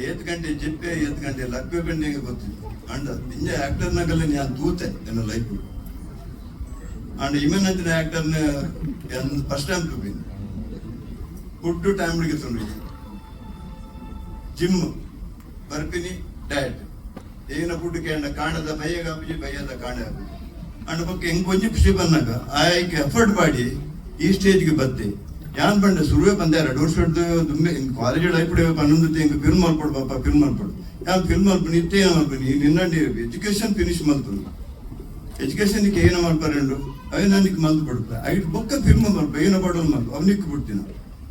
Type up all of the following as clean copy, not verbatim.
ಏತ್ ಗಂಟೆ ಜಿಪ್ಪೆ ಏತ್ ಗಂಟೆ ಲಗ್ಗೆ ಗಂಟೆಗೆ ಗೊತ್ತಿತ್ತು ಅಂಡ್ ಇಂಜ ಆಕ್ಟರ್ನಾಗಲ್ಲ ನಾನು ತೂತೆ ನನ್ನ ಲೈಫ್ ಅಂಡ್ ಇಮೇನಂಚಿನ ಆಕ್ಟರ್ನ ಫಸ್ಟ್ ಟೈಮ್ ತೂಪಿನಿ ಫುಡ್ ಟೈಮ್ಗೆ ತೊಂದ್ರೆ ಜಿಮ್ ಬರ್ಪಿನಿ ಡಯಟ್ ಏನ ಫುಡ್ ಕೇಳ ಕಾಣದ ಬಯ್ಯಗ ಬಯ್ಯದ ಕಾಣ ಅಂಡ್ ಬಗ್ಗೆ ಹೆಂಗ್ ಕೊಂಚ ಖುಷಿ ಬಂದಾಗ ಆಯ್ಕೆ ಎಫರ್ಟ್ ಮಾಡಿ ಈ ಸ್ಟೇಜ್ಗೆ ಬತ್ತೆ ಯಾನ್ ಬಂಡೆ ಸುರುವೆ ಬಂದೆ 2 ವರ್ಷ ದುಮ್ಮೆ ಕಾಲೇಜ್ ಲೈಫ್ ಪನ್ನೊಂದು ಹಿಂಗೆ ಫಿಲ್ಮ್ ಮಾಡ್ಕೊಡು ಪಾಪ ಫಿಲ್ಮ್ ಮಾಡ್ಕೊಡು ಯಾನ್ ಫಿಲ್ಮ್ ಮಾಡ್ಬಿನಿ ಇತ್ತೇ ಏನು ಮಾಡ್ಬಿನಿ ನಿನ್ನಂಡಿ ಎಜುಕೇಶನ್ ಫಿನಿಶ್ ಮಾಡ್ತೀನಿ ಎಜುಕೇಶನ್ಗೆ ಏನೋ ಮಾಡ್ಪಾರಂಡು ಅవి ನನಗೆ ಮಲ್ದು ಬಿಡ್ಪ 5 ಬೊಕ್ಕ ಫಿಲ್ಮ್ ಮಾಡ್ಪ ಏನೋ ಬಡಲ್ ಮಾಡ್ಪ ಅವನಿಕ್ಕೆ ಬಿಡ್ತೀನಿ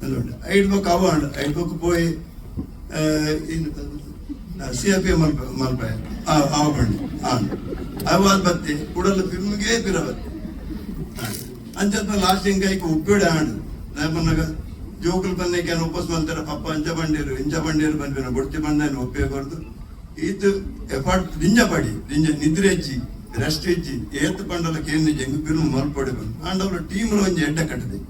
ಅಂದ್ಕೊಂಡು 5 ಬೊಕ್ಕ ಅವ 5 ಬೊಕ್ಕ ಪೋಯಿ CFA ಮಲ್ಪ ಅವ ಬಂಡಿ ಅವಾದ ಬತ್ತೆ ಕೂಡಲ ಫಿಲ್ಮ್ಗೆ ಬಿರಬತ್ತೆ ಅಂಚದ ಲಾಸ್ಟ್ ಹಿಂಗಾಯ್ಕೆ ಉಪ್ಪಿಡ ಆಂಡು ನಾಗ ಜೋಕುಲು ಬಂದಕ್ಕೆ ಉಪಸ್ ಮಾಡ್ತಾರೆ ಪಪ್ಪ ಇಂಚ ಬಂಡೇರು ಬಂದ್ವಿ ಬೊಡ್ತಿ ಬಂದ ಒಪ್ಪೇಬಾರ್ದು ಇದು ಎಫರ್ಟ್ ದಿಂಜ ಪಡಿ ನಿದ್ರೆ ಹೆಚ್ಚಿ ರೆಸ್ಟ್ ಹೆಚ್ಚಿ ಏತ್ ಪಂಡಲಕ್ಕೆ ಏನು ಜಂಗು ಫಿಲ್ಮ್ ಮಲ್ಪಡಿ ಬಂದು ಅಂಡ್ ಅವ್ರ ಟೀಮ್లో ಒಂಜಿ ಎಡ್ಡ ಕಟ್ಟದೆ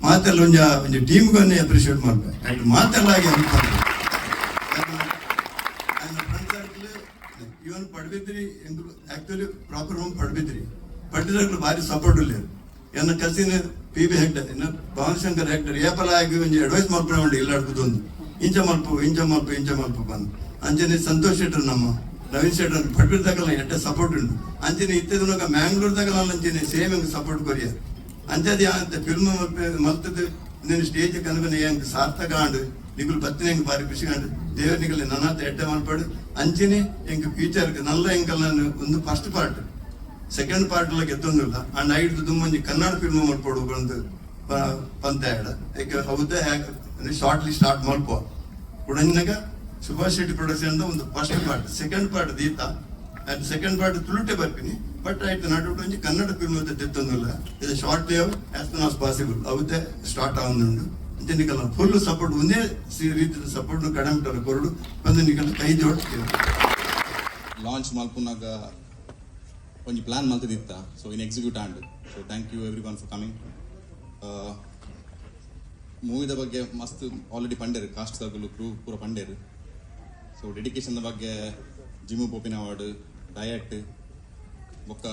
ಮಾತೆಲ್ಲ ಒಂಜಿ ಟೀಮ್ಗನ್ನೇ ಅಪ್ರಿಷಿಯೇಟ್ ಮಾಡ್ಬೇಕು ಅಂಡ್ ಮಾತೆಲ್ಲ ಆಗಿ ಅನ್ಕೊಂಡು ಇವನ್ ಪಡ್ಬಿದ್ರಿ ಆಕ್ಚುಲಿ ಪ್ರಾಪರ್ ಹೋಮ್ ಪಡ್ಬಿದ್ರಿ ಭಾರಿ ಸಪೋರ್ಟ್ ಇಲ್ಲೇರು ಎನ್ನ ಕಸಿನ್ PB ಹೆಕ್ಟರ್ ಇನ್ನು ಭವನ್ ಶಂಕರ್ ಹೆಕ್ಟರ್ ಏಪಲ ಆಗಿ ಒಂದು ಅಡ್ವೈಸ್ ಮಾಡ್ಕೊಂಡು ಇಲ್ಲ ಒಂದು ಇಂಚ ಮಲ್ಪ ಬಂದು ಅಂಚನೆ ಸಂತೋಷ್ ಶೆಟ್ಟರ್ ನಮ್ಮ ನವೀನ್ ಶೆಟ್ಟರ್ ಪಡ್ಬಿರ್ದಾಗಲ್ಲ ಎಡ್ಡ ಸಪೋರ್ಟ್ ಉಂಟು ಅಂಚನೆ ಇತ್ತದನಾಗ ಮ್ಯಾಂಗ್ಳೂರ್ದಾಗಲ್ಲ ಅಂಚನೆ ಸೇಮ್ ಹೆಂಗೆ ಸಪೋರ್ಟ್ ಕೊರಿಯರ್ ಅಂಚದೆ ಅಂತ ಫಿಲ್ಮ್ ಮಲ್ತದ ನೀನು ಸ್ಟೇಜ್ ಕನಗನ ಹೆಂಗೆ ಸಾರ್ಥಕ ಆಂಡು ನಿಗುಲು ಬತ್ತಿನ ಹೆಂಗೆ ಬಾರಿ ಖುಷಿ ಆಂಡು ದೇವ್ರ ನಿಗಲಿ ನನ್ನತ್ತ ಎಡ್ಡ ಮಲ್ಪಾಡು ಅಂಚನೆ ಹೆಂಗೆ ಫ್ಯೂಚರ್ಗೆ ನಲ್ಲ ಹೆಂಗಲ್ಲ ಒಂದು ಫಸ್ಟ್ ಪಾರ್ಟ್ ಸೆಕೆಂಡ್ ಪಾರ್ಟ್ ಎಲ್ಲ ಗೆತ್ತೊಂದಿಲ್ಲ ಅಂಡ್ ಐದು ದುಮ್ಮಂಜಿ ಕನ್ನಡ ಫಿಲ್ಮ್ ಮಾಡ್ಕೊಡು ಬಂದು ಪಂತ ಹೇಳ ಯಾಕೆ ಹೌದಾ ಶಾರ್ಟ್ಲಿ ಸ್ಟಾರ್ಟ್ ಮಾಡ್ಕೋ ಕುಡಂಜನಾಗ ಸುಭಾಷ್ ಶೆಟ್ಟಿ ಪ್ರೊಡಕ್ಷನ್ ಒಂದು ಫಸ್ಟ್ ಪಾರ್ಟ್ ಸೆಕೆಂಡ್ ಪಾರ್ಟ್ ದೀತ ಅದು ಸೆಕೆಂಡ್ ಪಾರ್ಟ್ ತುಳುಟೆ ಬರ್ತೀನಿ ಬಟ್ ಆಯ್ತು ನಾಟು ಒಂಜಿ ಕನ್ನಡ ಫಿಲ್ಮ್ ತೆತ್ತೊಂದಿಲ್ಲ ಇದು short leave as soon as possible ಅವತ್ತೆ ಸ್ಟಾರ್ಟ್ ಆಗುಂಡು ನಿಕಲ್ಲ ಫುಲ್ ಸಪೋರ್ಟ್ ಒಂದೇ ರೀತಿಯ ಸಪೋರ್ಟ್ ಕಡಿಮೆ ಕೊರಡು ಬಂದು ನಿಕಲ್ಲ ಕೈ ಜೋಡಿಸ್ತೀವಿ ಲಾಂಚ್ ಮಲ್ಪುನಾಗ ಒಂಜಿ ಪ್ಲಾನ್ ಮಲ್ತದಿತ್ತ so in execute and so thank you every one for coming ಮೂವಿದ ಬಗ್ಗೆ ಮಸ್ತ್ ಆಲ್ರೆಡಿ ಪಂಡೇರು ಕಾಸ್ಟ್ ಸರ್ಕಲ್ ಕ್ರೂ ಪೂರ ಪಂಡೇರು ಸೊ ಡೆಡಿಕೇಶನ್ ಬಗ್ಗೆ ಜಿಮ್ಮು ಪೋಪಿನ ಅವಾರ್ಡ್ ಡಯಟ್ ಬೊಕ್ಕ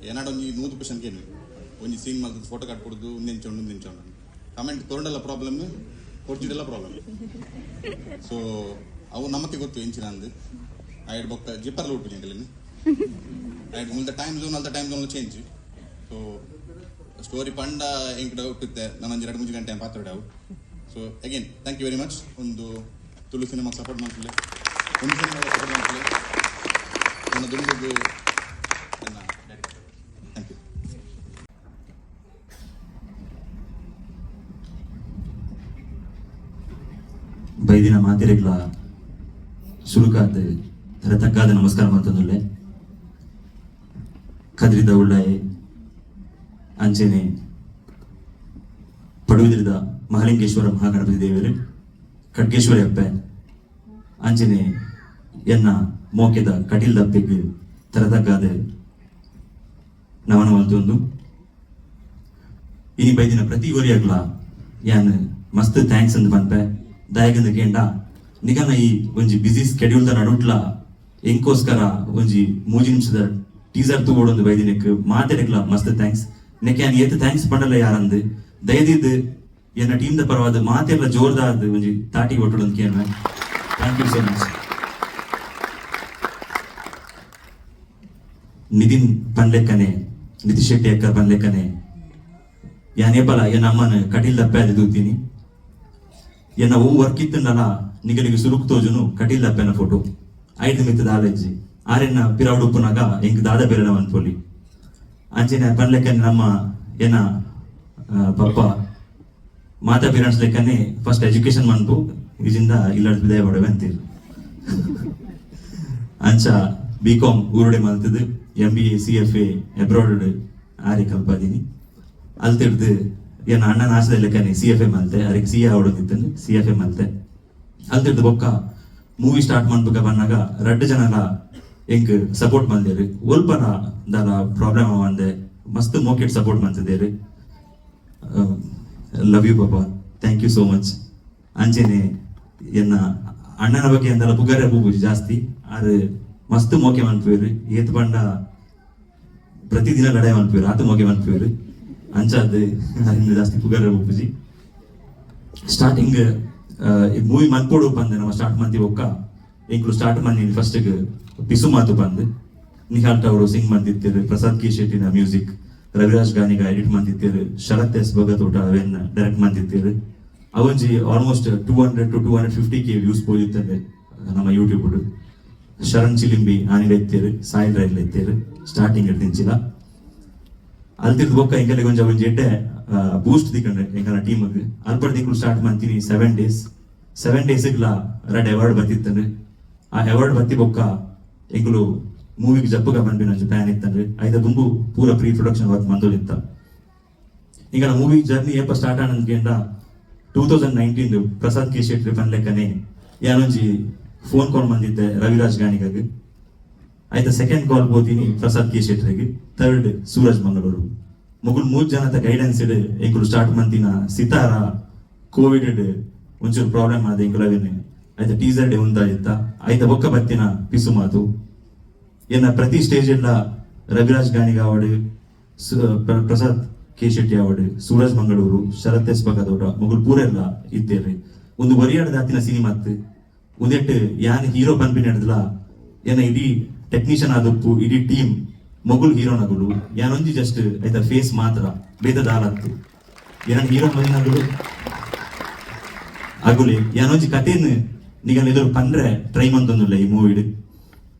ಏನಾಡು ಒಂಜಿ 100% ಏನು ಒಂಜಿ ಸೀನ್ ಮಲ್ತದ ಫೋಟೋ ಕಟ್ಕೊಡುದು ನಿಂಚೊಂಡು ಕಮೆಂಟ್ ತೊಗೊಂಡೆಲ್ಲ ಪ್ರಾಬ್ಲಮ್ ಕೊರ್ಜಿಡೆಲ್ಲ ಪ್ರಾಬ್ಲಮ್ ಸೊ ಅವು ನಮಗೆ ಗೊತ್ತು ಇಂಚಿನ ಅಂದು ಆಯ್ತು ಬೊಕ್ಕ ಜಿಪ್ಪರ್ಲ ಉಟ್ಬಿಟ್ಟು right mulda time zone change so story panda ink doubt itte namanji 2-3 ಗಂಟೆ ಪಾತ್ರ doubt so again thank you very much ಒಂದು ತುಳು ಸಿನಿಮಾ ಸಪೋರ್ಟ್ ಮಾಡ್ತಿಲ್ಲ ಒಂದು ಸಿನಿಮಾ ಸಪೋರ್ಟ್ ಮಾಡ್ತಿಲ್ಲ ನನ್ನ ದುಂಬಿಗೆ ನನ್ನ ಡೈರೆಕ್ಟರ್ thank you ಬೈದಿನ ಮಾತಿರೆಗ್ಲ ಸುರುಕಾದ ತರತಕ್ಕಾದ ನಮಸ್ಕಾರ ಮಾಡ್ತಂದುಲ್ಲೆ ಕದ್ರಿದ ಉಳ್ಳಾಯಿ ಅಂಚೆನೆ ಪಡುವಿದ್ರದ ಮಹಾಲಿಂಗೇಶ್ವರ ಮಹಾಗಣಪತಿ ದೇವರು ಖಡ್ಗೇಶ್ವರಿ ಅಪ್ಪೆ ಅಂಚೆನೆ ಎನ್ನ ಮೋಕೆದ ಕಟೀಲ್ ದಪ್ಪಿಗೆ ತರತಕ್ಕಾದ ನವನ ಮಲ್ತೊಂದು ಇನಿ ಬೈದಿನ ಪ್ರತಿ ಗೋರಿಯಾಗ್ಲ ಯಾನ್ ಮಸ್ತ್ ಥ್ಯಾಂಕ್ಸ್ ಅಂತ ಪನ್ಪೆ ದಯಗಂದ ಕೇಂಡ ನಿಗನ ಈ ಒಂಜಿ ಬಿಸಿ ಸ್ಕೆಡ್ಯೂಲ್ ದ ನಡುಟ್ಲ ಎಂಕೋಸ್ಕರ ಒಂಜಿ 3 ನಿಮಿಷದ ಟೀಸರ್ ತಗೊಂಡು ಬೈದಿನಕ್ಕೆ ಮಾತಾಡಕ್ಲ ಮಸ್ತ್ ಥ್ಯಾಂಕ್ಸ್ ನೆಕ್ಕೆ ನಾನು ಏತ್ ಥ್ಯಾಂಕ್ಸ್ ಪಂಡಲ್ಲ ಯಾರಂದು ದಯದಿದ್ದು ಎನ್ನ ಟೀಮ್ ದ ಪರವಾದ ಮಾತೆಲ್ಲ ಜೋರ್ದಾದ ಒಂಜಿ ತಾಟಿ ಒಟ್ಟುಡು ಅಂತ ಕೇಳ thank you so much Nitin ಪನ್ಲೆಕ್ಕನೆ ನಿತೀಶ್ ಶೆಟ್ಟಿ ಅಕ್ಕ ಪನ್ಲೆಕ್ಕನೆ ಯಾನೇಪಲ ಎನ್ನ ಅಮ್ಮನ ಕಟೀಲ್ ದಪ್ಪೆ ಅದು ದೂತೀನಿ ಎನ್ನ ಹೂ ವರ್ಕ್ ಇತ್ತಂಡಲ್ಲ ನಿಗಲಿಗೆ ಸುರುಕ್ ತೋಜುನು ಕಟೀಲ್ ದಪ್ಪೆನ ಫೋಟೋ 5 ಮಿತ್ತದ ಆಲೆಜ್ಜಿ ಆರೆನ್ನ ಪಿರಾವಡು ಉಪ್ಪುನಾಗ ಎಂಕ್ ದಾದ ಬೇರೆನ ಅನ್ಪೋಲಿ ಅಂಚೆನ ಪನ್ಲೆಕ್ಕ ನಮ್ಮ ಏನ ಪಪ್ಪ ಮಾತಾ ಪೇರೆಂಟ್ಸ್ ಲೆಕ್ಕನೆ ಫಸ್ಟ್ ಎಜುಕೇಶನ್ ಮನ್ಪು ಇಜಿಂದ ಇಲ್ಲಾಡ್ ವಿದಾಯ ಪಡವೆ ಅಂತೀರು ಅಂಚ BCom ಊರುಡೆ ಮಲ್ತದು MBA CFA ಅಬ್ರಾಡ್ ಆರೆ ಕಲ್ಪಾದೀನಿ ಅಲ್ತಿಡ್ದು ಏನ ಅಣ್ಣನ ಆಸದ ಲೆಕ್ಕನೆ CFA ಮಲ್ತೆ ಅದಕ್ಕೆ CA ಅವಡೋದಿತ್ತಂದು CFA ಮಲ್ತೆ ಅಲ್ತಿಡ್ದು ಬೊಕ್ಕ ಮೂವಿ ಸ್ಟಾರ್ಟ್ ಮಾಡ್ಬೇಕ ಬಂದಾಗ 2 ಜನ ಎಂಕ್ ಸಪೋರ್ಟ್ ಮಾಡ್ದೇರಿ ಒಲ್ಪನ ದಾರ ಪ್ರಾಬ್ಲಮ್ ಅವಂದೆ ಮಸ್ತ್ ಮೋಕೆಟ್ ಸಪೋರ್ಟ್ ಮಾಡ್ತಿದ್ದೇರಿ ಲವ್ ಯು ಪಾಪ ಥ್ಯಾಂಕ್ ಯು ಸೋ ಮಚ್ ಅಂಚೆನೆ ಎನ್ನ ಅಣ್ಣನ ಬಗ್ಗೆ ಅಂದಲ್ಲ ಪುಗರೆ ಪೂಜಿ ಜಾಸ್ತಿ ಆದ್ರೆ ಮಸ್ತ್ ಮೋಕೆ ಮನ್ಪೇರು ಏತ್ ಬಂಡ ಪ್ರತಿದಿನ ಲಡಾಯಿ ಮನ್ಪೇರು ಆತ ಮೋಕೆ ಮನ್ಪೇರು ಅಂಚಾದ್ ಅಲ್ಲಿಂದ ಜಾಸ್ತಿ ಪುಗರೆ ಪೂಜಿ ಸ್ಟಾರ್ಟಿಂಗ್ ಮೂವಿ ಮನ್ಪೋಡು ಬಂದೆ ನಮ್ಮ ಸ್ಟಾರ್ಟ್ ಮಂತಿ ಒಕ್ಕ ಇಂಕ್ಲು ಸ್ಟಾರ್ಟ್ ಮಂದಿ ಫಸ್ಟ್ ಪಿಸು ಮಾತು ಬಂದು ನಿಹಾಲ್ ಅವರು ಸಿಂಗ್ ಮಂದಿತ್ತೇರು ಪ್ರಸಾದ್ ಕೆ ಶೆಟ್ಟಿನ ಮ್ಯೂಸಿಕ್ ರವಿರಾಜ್ ಗಾನಿಗ ಎಡಿಟ್ ಮಂದಿತ್ತೇರು ಶರತ್ ಎಸ್ ಭಗತ್ ಊಟ ಅವೇನ್ ಡೈರೆಕ್ಟ್ ಮಂದಿತ್ತೇರು ಅವೊಂಜಿ ಆಲ್ಮೋಸ್ಟ್ 200 to 250K ವ್ಯೂಸ್ ಪೋಯಿತ್ತಂದೆ ನಮ್ಮ ಯೂಟ್ಯೂಬ್ ಶರಣ್ ಚಿಲಿಂಬಿ ಆನಿಲ ಎತ್ತೇರು ಸಾಯಿಲ್ ರೈಲ್ ಎತ್ತೇರು ಸ್ಟಾರ್ಟಿಂಗ್ ಎಡ್ದಿಂಚಿಲ್ಲ ಅಲ್ತಿರ್ದು ಬೊಕ್ಕ ಎಂಕಲೆ ಒಂಜಿ ಎಡ್ಡೆ ಬೂಸ್ಟ್ ದಿಕ್ಕಂಡ್ರೆ ಎಂಕನ ಟೀಮ್ಗೆ ಅಲ್ಪಡ್ ದಿಕ್ಕಲು ಸ್ಟಾರ್ಟ್ ಮಾಡ್ತೀನಿ 7 days 7 daysಗ್ಲ ಎರಡು ಅವಾರ್ಡ್ ಬತ್ತಿತ್ತಂದ್ರೆ ಆ ಅವಾರ್ಡ್ ಬತ್ತಿ ಬೊಕ್ಕ ಎಂಕುಲು ಮೂವಿಗೆ ಜಪ್ಪಗ ಬಂದ್ಬಿನ ಪ್ಲಾನ್ ಇತ್ತಂದ್ರೆ ಐದ ತುಂಬು ಪೂರ ಪ್ರೀ ಪ್ರೊಡಕ್ಷನ್ ವರ್ಕ್ ಮಂದೋಲಿತ್ತ ಈಗ ಮೂವಿ ಜರ್ನಿ ಏಪ ಸ್ಟಾರ್ಟ್ ಆನಂದ್ಗೆಂಡ 2019 ಪ್ರಸಾದ್ ಕೆ ಶೆಟ್ಟಿ ಪನ್ಲೆಕ್ಕನೆ ಯಾನೊಂಜಿ ಫೋನ್ ಕಾಲ್ ಬಂದಿದ್ದೆ ರವಿರಾಜ್ ಗಾಣಿಗಗೆ ಆಯ್ತಾ ಸೆಕೆಂಡ್ ಕಾಲ್ ಬೋತೀನಿ ಪ್ರಸಾದ್ ಕೆ ಶೆಟ್ರಿಗೆ ಥರ್ಡ್ ಸೂರಜ್ ಮಂಗಳೂರು ಮುಗುಲ್ 3 ಜನದ ಗೈಡೆನ್ಸ್ ಇಡ್ ಎಂಕುಲು ಸ್ಟಾರ್ಟ್ ಮಂತಿನ ಸಿತಾರ ಕೋವಿಡ್ ಒಂಚೂರು ಪ್ರಾಬ್ಲಮ್ ಆದ ಎಂಕುಲವೇನೆ ಆಯ್ತಾ ಟೀಸರ್ ಡೇ ಉಂದಾಯಿತ್ತ ಆಯ್ತಾ ಬೊಕ್ಕ ಬತ್ತಿನ ಪಿಸು ಮಾತು ಏನ ಪ್ರತಿ ಸ್ಟೇಜ್ ಎಲ್ಲ Raviraj Ganiga award Prasad K Shetty award Suraj Mangaluru Sharath S Bhagat ಮುಗುಲ್ ಪೂರ ಎಲ್ಲ ಇದ್ದೇರಿ ಒಂದು ಒರಿಯಾಡ ದಾತಿನ ಸಿನಿಮಾತ್ ಒಂದೆಟ್ಟು ಯಾನ್ ಹೀರೋ ಬಂದ್ಬಿನ ಹಿಡಿದ್ಲ ಏನ ಇಡೀ ಟೆಕ್ನಿಷಿಯನ್ ಆದಪ್ಪು ಇಡೀ ಟೀಮ್ ಮೊಗುಲ್ ಹೀರೋನಗುಲು ಯಾನೊಂಜಿ ಜಸ್ಟ್ ಆಯ್ತಾ ಫೇಸ್ ಮಾತ್ರ ಬೇದದ ಆಲತ್ತು ಏನ ಹೀರೋ ಬಂದಿನಗುಲು ಅಗುಲಿ ಯಾನೊಂಜಿ ಕಥೆನ್ ನಿಗಲ್ ಎದುರು ಪಂಡ್ರೆ ಟ್ರೈ ಮಂತೊಂದುಲ್ಲ ಈ ಮೂವಿಡ್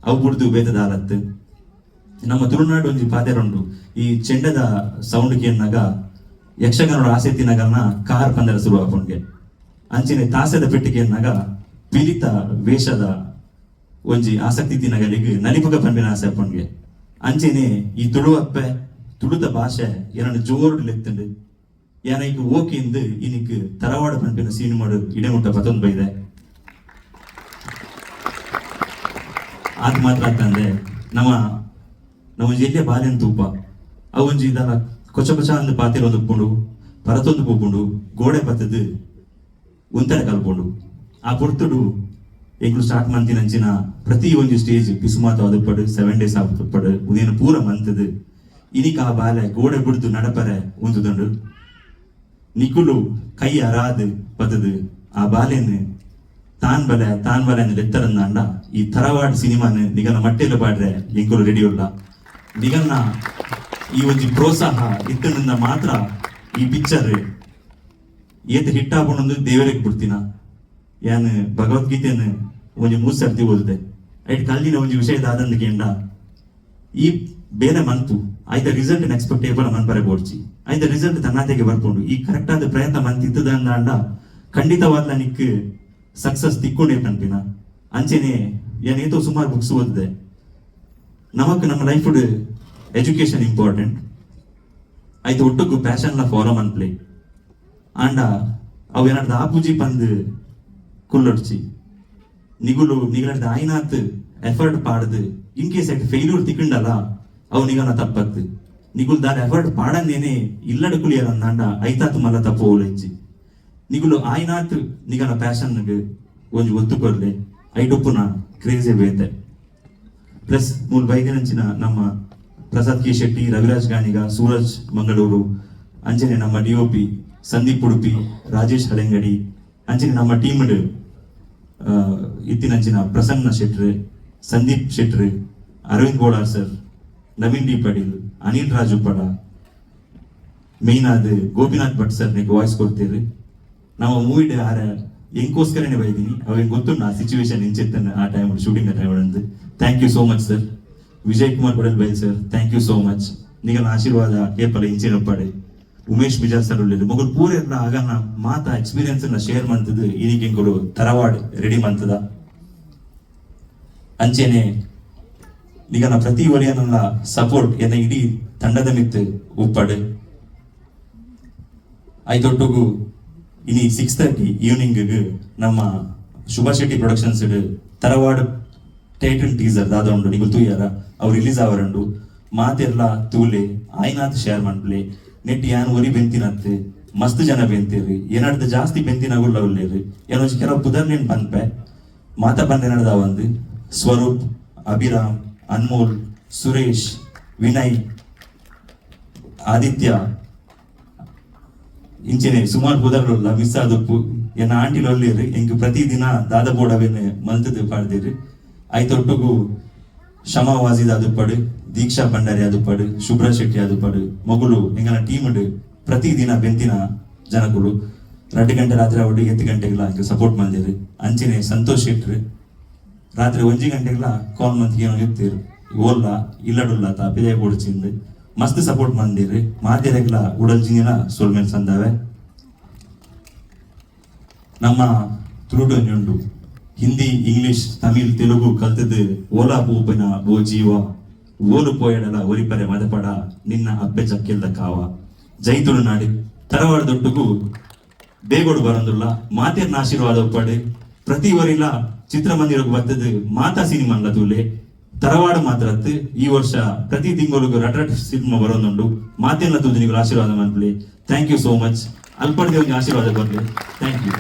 ಅವು ಬಿಡ್ದು ಬೇದದ ಆಲತ್ತು ನಮ್ಮ ತುಳುನಾಡು ಒಂಜಿ ಪಾತೆರುಂಡು ಈ ಚೆಂಡದ ಸೌಂಡ್ ಕೇನ್ನಾಗ ಯಕ್ಷಗಾನೋಡ ಆಸಕ್ತಿನಾಗಲ್ನ ಕಾರ್ ಪಂದರ ಶುರು ಆಪುಂಡ್ಗೆ ಅಂಚಿನ ತಾಸದ ಪೆಟ್ಟಿಗೆ ಎನ್ನಾಗ ಪೀಡಿತ ವೇಷದ ಒಂಜಿ ಆಸಕ್ತಿ ತಿನ್ನಗಲಿಗೆ ನಲಿಪುಗ ಪಂಪಿನ ಆಸೆ ಅಪ್ಪನ್ಗೆ ಅಂಚೆನೆ ಈ ತುಳುವಪ್ಪೆ ತುಳುದ ಭಾಷೆ ಏನನ್ನು ಜೋರ್ಡ್ ಲೆತ್ತಂಡು ಏನ ಈಗ ಓಕೆಂದು ಇನಿಕ್ ತರವಾಡ ಪಂಪಿನ ಸಿನಿಮಾಡು ಇಡೆಮುಟ್ಟ ಪತ್ತೊಂದು ಬೈದೆ ಆದ್ ಮಾತ್ರ ಅಂತಂದ್ರೆ ನಮ್ಮ ಜಿಲ್ಲೆ ಬಾಲ್ಯನ ತೂಪ ಅವೊಂಜಿ ಇದಲ್ಲ ಕೊಚ್ಚ ಕೊಚ್ಚ ಅಂದು ಪಾತಿರೊಂದು ಉಪ್ಪುಂಡು ಪರತೊಂದು ಪೋಪುಂಡು ಗೋಡೆ ಬತ್ತದು ಒಂತರ ಕಲ್ಪುಂಡು ಆ ಪೊರ್ತುಡು ಎಂಕ್ಲು ಸ್ಟಾರ್ಟ್ ಮಂತಿನಂಚಿನ ಪ್ರತಿ ಒಂಜಿ ಸ್ಟೇಜ್ ಪಿಸುಮಾತ ಅದಪ್ಪಡು 7 days ಆಪಡು ಉದೇನು ಪೂರ ಮಂತದು ಇನಿಕ ಆ ಬಾಲೆ ಗೋಡೆ ಬಿಡ್ದು ನಡಪರೆ ಉಂದುದಂಡು ನಿಕುಲು ಕೈ ಅರಾದು ಪತ್ತದು ಆ ಬಾಲೆನ್ ತಾನ್ ಬಲೆ ಅಂದ್ರೆ ಲೆತ್ತರಂದ ಅಂಡ ಈ ತರವಾಡ್ ಸಿನಿಮಾನ ನಿಗನ ಮಟ್ಟೆಲ್ಲ ಪಾಡ್ರೆ ಎಂಕುಲು ರೆಡಿ ಉಲ್ಲ ನಿಗನ್ನ ಈ ಒಂಜಿ ಪ್ರೋತ್ಸಾಹ ಇತ್ತನಿಂದ ಮಾತ್ರ ಈ ಪಿಕ್ಚರ್ ಏತ್ ಹಿಟ್ ಆಪುಂಡು ದೇವರಿಗೆ ಬಿಡ್ತೀನ ಯಾನ್ ಭಗವದ್ಗೀತೆಯನ್ನು ಒಂಜಿ 3 ಸರ್ತಿ ಓದಿದೆ ಐಟ್ ಕಲ್ಲಿನ ಒಂಜಿ ವಿಷಯದ ಆದಂದು ಕೇಂಡ ಈ ಬೇರೆ ಮಂತು ಆಯ್ತ ರಿಸಲ್ಟ್ ಎಕ್ಸ್ಪೆಕ್ಟೇಬಲ್ ಮನ್ಪರೆ ಬೋಡ್ಚಿ ಆಯ್ತ ರಿಸಲ್ಟ್ ತನ್ನಾತೆಗೆ ಬರ್ಕೊಂಡು ಈ ಕರೆಕ್ಟ್ ಆದ ಪ್ರಯತ್ನ ಮಂತಿತ್ತದ ಅಂದ ಖಂಡಿತವಾದ್ಲ ನಿಕ್ ಸಕ್ಸಸ್ ತಿಕ್ಕೊಂಡೇ ಪನ್ಪಿನ ಅಂಚೆನೆ ಏನೇತೋ ಸುಮಾರು ಬುಕ್ಸ್ ಓದಿದೆ ನಮಕ್ ನಮ್ಮ ಲೈಫ್ ಎಜುಕೇಶನ್ ಇಂಪಾರ್ಟೆಂಟ್ ಆಯ್ತು ಒಟ್ಟುಗು ಪ್ಯಾಷನ್ ಫಾಲೋ ಮನ್ಪ್ಲೆ ಆಂಡ ಅವು ಏನಾಡ್ದ ಆಪೂಜಿ ಪಂದ್ ಕುಲ್ಲೊಡ್ಚಿ ನಿಗಲಡ್ದ ಆಯ್ನಾತ್ ಎಫರ್ಟ್ ಪಾಡ್ದು ಇನ್ ಕೇಸ್ ಆಯ್ತು ಫೇಲ್ಯೂರ್ ತಿಕ್ಕಂಡಲ್ಲ ಅವು ನಿಗನ ತಪ್ಪತ್ತು ನಿಗುಲ್ ದಾರ ಎಫರ್ಟ್ ಪಾಡಂದೇನೆ ಇಲ್ಲಡ ಕುಲಿಯಲ್ಲ ಅಂದ ಐತಾತ್ ಮಲ್ಲ ತಪ್ಪು ಓಲೆಚ್ಚಿ ನಿಗುಲು ಆಯ್ನಾತ್ ನಿಗನ ಪ್ಯಾಷನ್ ಒಂಜಿ ಒತ್ತು ಕೊರ್ಲೆ ಐಟೊಪ್ಪುನ ಕ್ರೇಜೆ ಬೇತೆ ಪ್ಲಸ್ ಮೂಲ್ ಬೈದಿನಂಚಿನ ನಮ್ಮ ಪ್ರಸಾದ್ ಕೆ ಶೆಟ್ಟಿ ರವಿರಾಜ್ ಗಾಣಿಗ ಸೂರಜ್ ಮಂಗಳೂರು ಅಂಚನೆ ನಮ್ಮ DOP ಸಂದೀಪ್ ಉಡುಪಿ ರಾಜೇಶ್ ಹಳೆಂಗಡಿ ಅಂಚನೆ ನಮ್ಮ ಟೀಮ್ ಇತ್ತಿನಂಚಿನ ಪ್ರಸನ್ನ ಶೆಟ್ರು ಸಂದೀಪ್ ಶೆಟ್ರು ಅರವಿಂದ್ ಗೋಡಾರ್ ಸರ್ ನವೀನ್ ಡಿ ಪಡೀಲ್ ಅನಿಲ್ ರಾಜುಪಡ ಮೇನ್ ಆದ ಗೋಪಿನಾಥ್ ಭಟ್ ಸರ್ ನಿಗೆ ವಾಯ್ಸ್ ಕೊಡ್ತೀರಿ ನಮ್ಮ ಮೂವಿ ಆರ ಎಂಕೋಸ್ಕರನೇ ಬೈದೀನಿ ಅವಾಗ ಗೊತ್ತುಂಡು ಆ ಸಿಚುವೇಶನ್ ಇಂಚೆತ್ತನ್ನ ಆ ಟೈಮ್ ಶೂಟಿಂಗ್ ಟೈಮ್ ಅಂದು thank you so much sir Vijay Kumar Kodialbail sir thank you so much ನಿಗಲ ಆಶೀರ್ವಾದ ಏಪಲ ಇಂಚಿನ ಪಡೆ ಉಮೇಶ್ ಬಿಜಾರ್ ಸರ್ ಉಳ್ಳಿದ್ರು ಮಗಲ್ ಪೂರ ಎಲ್ಲ ಆಗ ನಾ ಮಾತಾ ಎಕ್ಸ್ಪೀರಿಯನ್ಸ್ ಶೇರ್ ಮಂತದ್ದು ಈಗಿಂಗಳು ತರವಾಡ್ ರೆಡಿ ಮಂತದ ಅಂಚೆನೆ ನಿಗನ ಪ್ರತಿ ಒಲಿಯನಲ್ಲ ಸಪೋರ್ಟ್ ಎನ್ನ ಇಡೀ ತಂಡದ ಮಿತ್ತು ಉಪ್ಪಡು ಐದೊಟ್ಟುಗು ಇನಿ 6:30 ಈವ್ನಿಂಗ್ ನಮ್ಮ ಶುಭ ಶೆಟ್ಟಿ ಪ್ರೊಡಕ್ಷನ್ಸ್ ತರವಾಡ್ ಟೈಟಲ್ ಟೀಸರ್ ದಾದ ಉಂಡು ನಿಗು ತೂಯಾರ ಅವ್ರು ರಿಲೀಸ್ ಆವರಂಡು ಮಾತೆಲ್ಲ ತೂಲೆ ಆಯ್ನಾತ್ ಶೇರ್ ಮಾಡ್ಲಿ ನೆಟ್ ಯಾನ್ ಒರಿ ಬೆಂತಿನತ್ ಮಸ್ತ್ ಜನ ಬೆಂತೀರಿ ಏನಾಡ್ದ ಜಾಸ್ತಿ ಬೆಂತಿನಾಗುಲ್ಲ ಉಳ್ಳೇರಿ ಏನೊಂದು ಕೆಲವು ಪುದರ್ನೇನ್ ಬಂದ್ಪೆ ಮಾತಾ ಬಂದೆ ನಡೆದ ಒಂದು ಸ್ವರೂಪ್, ಅಭಿರಾಮ್, ಅನ್ಮೋಲ್, ಸುರೇಶ್, ವಿನಯ್, ಆದಿತ್ಯ ಇಂಚಿನ ಸುಮಾರು ಪುದರ್ಲ ಮಿಸ್ ಆದಪ್ಪು ಎನ್ನ ಆಂಟಿಲ್ ಒಳ್ಳಿರು ಎಂಕ್ ಪ್ರತಿದಿನ ದಾದ ಬೋಡವೆನ್ ಮಲ್ತದು ಪಾಡ್ದಿರು ಐತೊಟ್ಟುಗು ಶಮಾ ವಾಜಿದ್ ಆದುಪಡು, ದೀಕ್ಷಾ ಭಂಡಾರಿ ಆದುಪಡು, ಶುಭ್ರಾ ಶೆಟ್ಟಿ ಆದುಪಡು ಮಗುಲು ಎಂಗನ ಟೀಮ್ ಪ್ರತಿದಿನ ಬೆಂತಿನ ಜನಗಳು 2 ಗಂಟೆ ರಾತ್ರಿ ಅವಡು 8 ಗಂಟೆಗಳ ಸಪೋರ್ಟ್ ಮಾಡಿದ್ರು. ಅಂಚಿನ ಸಂತೋಷ್ ಶೆಟ್ರು ರಾತ್ರಿ 1 ಗಂಟೆಗಳ ಕಾಲ್ ಮಂತ್ ಏನೋ ಇರ್ತಿರು ಓಲ್ಲ ಇಲ್ಲಡುಲ್ಲ ಪಿದಯ ಕೊಡ್ಚಿಂದು ಮಸ್ತ್ ಸಪೋರ್ಟ್ ಮಾಡಿದ್ರಿ. ಮಾತೆರೆಗ್ಲ ಉಡಲ್ಜಿನ ಸೋಲ್ಮೇಲ್ ಸಂದಾವೆ ನಮ್ಮ ತುಳುಡೊಂದುಂಡು ಹಿಂದಿ, ಇಂಗ್ಲಿಷ್, ತಮಿಳ್, ತೆಲುಗು ಕಲ್ತದ್ದು ಓಲಾ ಪೂಪಿನ ಓ ಜೀವ ಓಲು ಪೋಯಡಲ ಒರಿಪರೆ ಮದಪಡ ನಿನ್ನ ಅಬ್ಬೆ ಚಕ್ಕೆಲ್ದ ಕಾವ ಜೈ ತುಳುನಾಡಿ ತರವಾಡದೊಟ್ಟುಗು ಬೇಗೋಡು ಬರಂದುಲ್ಲ ಮಾತೆರ್ನ ಆಶೀರ್ವಾದ ಉಪ್ಪಡೆ ಪ್ರತಿ ವರಿಲ ಚಿತ್ರಮಂದಿರಕ್ಕೆ ಬರ್ತದೆ ಮಾತಾ ಸಿನಿಮಾನ್ಲ ತೂಲೆ ತರವಾಡ ಮಾತ್ರ ಈ ವರ್ಷ ಪ್ರತಿ ತಿಂಗಳು ರಟ್ ಸಿನಿಮಾ ಬರೋದುಂಡು ಮಾತೆಲ್ಲ ತೂದು ನೀವು ಆಶೀರ್ವಾದ ಮಾಡ್ಲಿ. Thank you so much. ಅಲ್ಪಡ್ದೆ ಒಂದು ಆಶೀರ್ವಾದ ಬರ್ಲಿ. Thank you.